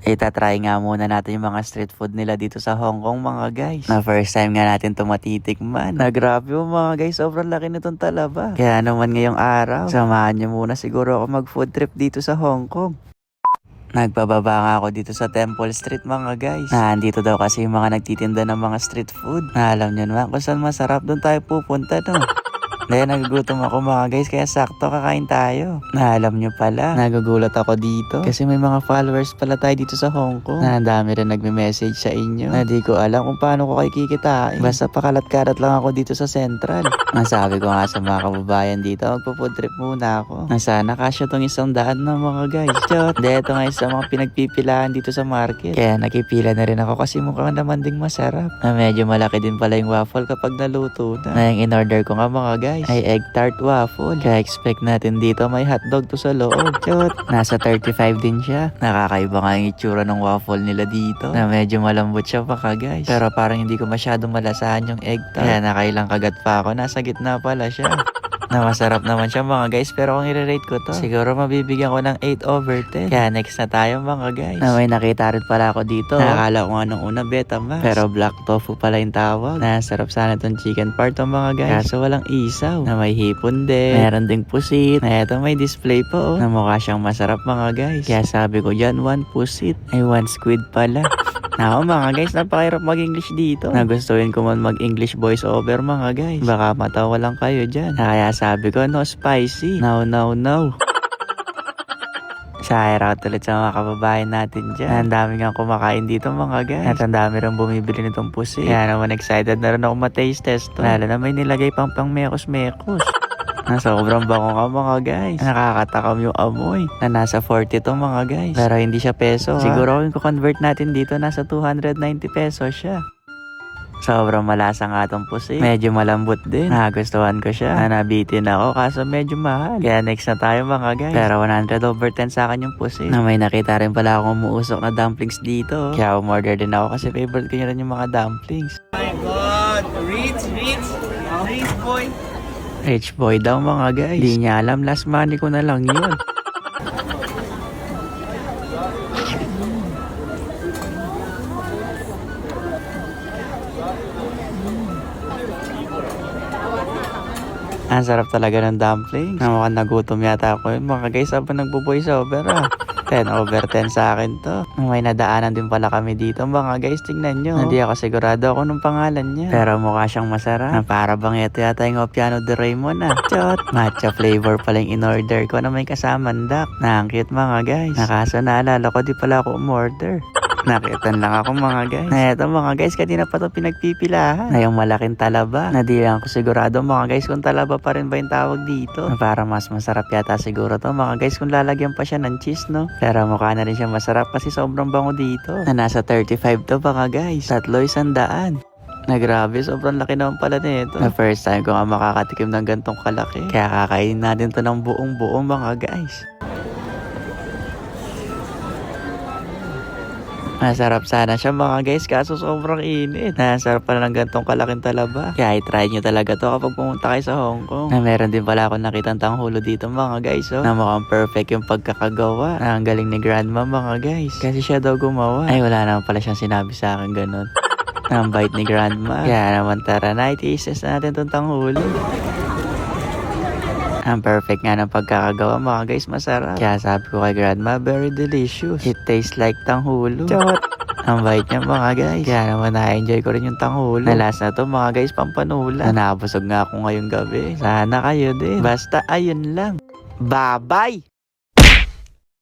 Itatry nga muna natin yung mga street food nila dito sa Hong Kong mga guys. Na first time nga natin ito matitikman. Na grabe yung mga guys, sobrang laki nitong talaba. Kaya naman ngayong araw, samahan nyo muna siguro ako mag food trip dito sa Hong Kong. Nagpababa nga ako dito sa Temple Street mga guys. Nandito daw kasi yung mga nagtitinda ng mga street food. Na alam nyo naman kung saan masarap, doon tayo pupunta no. Dahil nagugutom ako mga guys, kaya sakto kakain tayo. Na alam nyo pala, nagugulat ako dito. Kasi may mga followers pala tayo dito sa Hong Kong. Na ang dami rin nagme-message sa inyo. Na di ko alam kung paano ko kayo kikitain. Basta pakalat-karat lang ako dito sa Central. Nasabi ko nga sa mga kababayan dito, magpo-food trip muna ako. Na sana kasya tong 100 na mga guys. Chot, dito nga isa mga pinagpipilaan dito sa market. Kaya nakipila na rin ako kasi mukhang naman ding masarap. Na medyo malaki din pala yung waffle kapag naluto na. Na yung in-order ko nga mga guys ay egg tart waffle. Kaya expect natin dito may hotdog to sa loob. Chot, nasa 35 din siya. Nakakaiba nga yung itsura ng waffle nila dito. Na medyo malambot siya pa ka guys. Pero parang hindi ko masyadong malasahan yung egg tart. Kaya nakailang kagat pa ako. Nasa gitna pala siya. Na masarap naman siya mga guys, pero kung i-rate ko to, siguro mabibigyan ko ng 8/10. Kaya next na tayo mga guys. Na may nakita rin pala ako dito. Nakakala ko nga nung una Betamax, pero black tofu pala yung tawag. Na sarap sana tong chicken part to mga guys, kaso walang isaw. Na may hipon din, meron ding pusit. Na eto may display po na mukha siyang masarap mga guys. Kaya sabi ko dyan, 1 pusit ay 1 squid pala. Nako mga guys, napakahirap mag-English dito. Nagustuhin ko man mag-English voice over mga guys. Baka matawa lang kayo dyan. Kaya sabi ko, no spicy. No, no, no. Shout out ulit sa mga kababayan natin dyan. Ang dami nga kumakain dito mga guys. At ang dami rin bumibili nitong pusi. Kaya naman excited na rin ako ma-taste test to. Lalo na may nilagay pang mekos-mekos. Na sobrang bango ka mga guys. Nakakatakam yung amoy. Na nasa 40 to mga guys. Pero hindi siya peso. Siguro kung convert natin dito, nasa 290 pesos siya. Sobrang malasa nga itong pusi. Medyo malambot din. Nagustuhan ko siya. Nabitin ako kaso medyo mahal. Kaya next na tayo mga guys. Pero 100/10 sa akin yung pusi. Na may nakita rin pala akong umuusok na dumplings dito. Kaya umorder din ako kasi favorite ko rin yung mga dumplings. Oh my God! Rich boy! Rich boy daw mga guys. Di niya alam, last money ko na lang yun. Ang sarap talaga ng dumpling. Na mukhang nagutom yata ako yun. Mga guys, habang nagpo-voice over 10/10 sa akin to. May nadaanan din pala kami dito. Mga guys, tingnan nyo. Hindi ako sigurado ako nung pangalan niya. Pero mukha siyang masarap. Na para bang ito yata yung Opiano de Raymond Chot! Matcha flavor pala yung in-order ko na may kasamang duck. Na ang cute mga guys. Nakaso naalala ko, di pala ako umorder. Nakitan lang ako mga guys. Na eto mga guys, kanina pa ito pinagpipilahan. Na yung malaking talaba. Na di lang ako sigurado mga guys kung talaba pa rin ba yung tawag dito. Na para mas masarap yata siguro to mga guys kung lalagyan pa siya ng cheese no. Pero mukha na rin siya masarap kasi sobrang bango dito. Na nasa 35 to mga guys. 300. Na grabe, sobrang laki naman pala nito. Na first time ko nga makakatikim ng gantong kalaki. Kaya kakainin natin to ng buong mga guys. Masarap sana siya mga guys, kaso sobrang init. Nasarap pala ng gantong kalaking talaba. Kaya i-try nyo talaga to kapag pumunta kayo sa Hong Kong. Na meron din pala ako nakitang tanghulo dito mga guys. Na mukhang perfect yung pagkakagawa. Ang galing ni grandma mga guys. Kasi siya daw gumawa. Ay wala naman pala siyang sinabi sa akin ganun. Ang bait ni grandma. Kaya naman tara na, i-taste natin tong tanghulo. Ang perfect nga ng pagkakagawa mga guys, masarap. Kaya sabi ko kay grandma, very delicious. It tastes like tanghulo. Chot! Ang bait niya mga guys. Kaya naman na-enjoy ko rin yung tanghulo. Na last na to mga guys, pampanula. Na nabusog nga ako ngayong gabi. Sana kayo din. Basta ayun lang. Bye-bye!